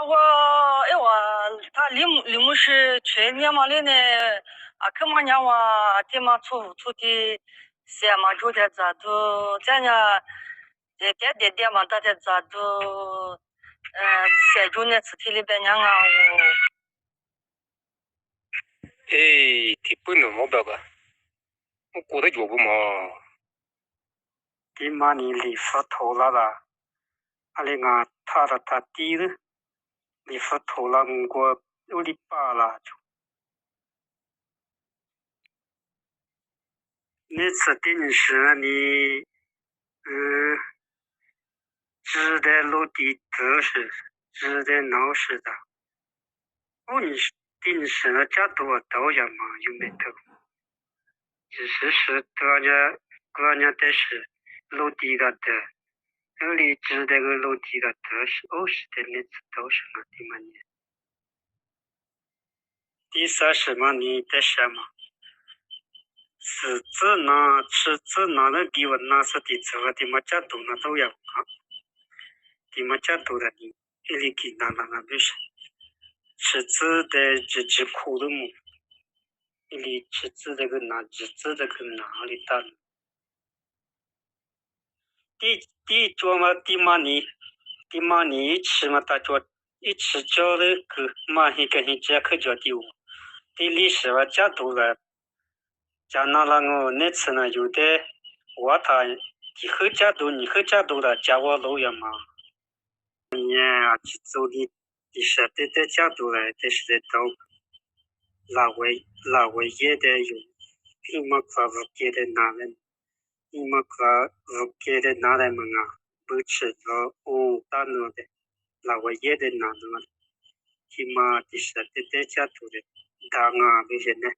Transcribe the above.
我哎我他里木是去年嘛的呢可嘛年我爹嘛出的些嘛住的咋都咱家点嘛大家咋都些住呢吃的里边娘啊提不能毛表个，我过得脚不嘛？ဒီမှာ你礼佛头了啦，阿里俺他的他弟的礼佛头了，我有礼拜了就。那次定时你，只在落地姿势，只在闹事的。你定时了加多刀呀嘛，有没得？只是个人的是落地个的。那里只这个楼梯的都是50的那次都是嘛的嘛呢？第三是嘛你的什么？是指哪是指哪的地方哪是的这个的嘛角度那都要啊？的嘛角度的你这里给哪不是？是指的这苦的么？这里是指这个哪？是指这个哪里的？第做嘛的嘛你吃嘛大做一吃叫那个嘛一个人家可叫的哦。第历史话角度了，加拿大我那次呢有的我他以后角度你后角度了加我路呀嘛，你啊去走的是的角度来的是到哪位也得有，你么可不给的拿来，你么可不给的拿来嘛啊，不吃到大脑的，哪位也得拿的嘛，起码的是的角度的，当啊为什么？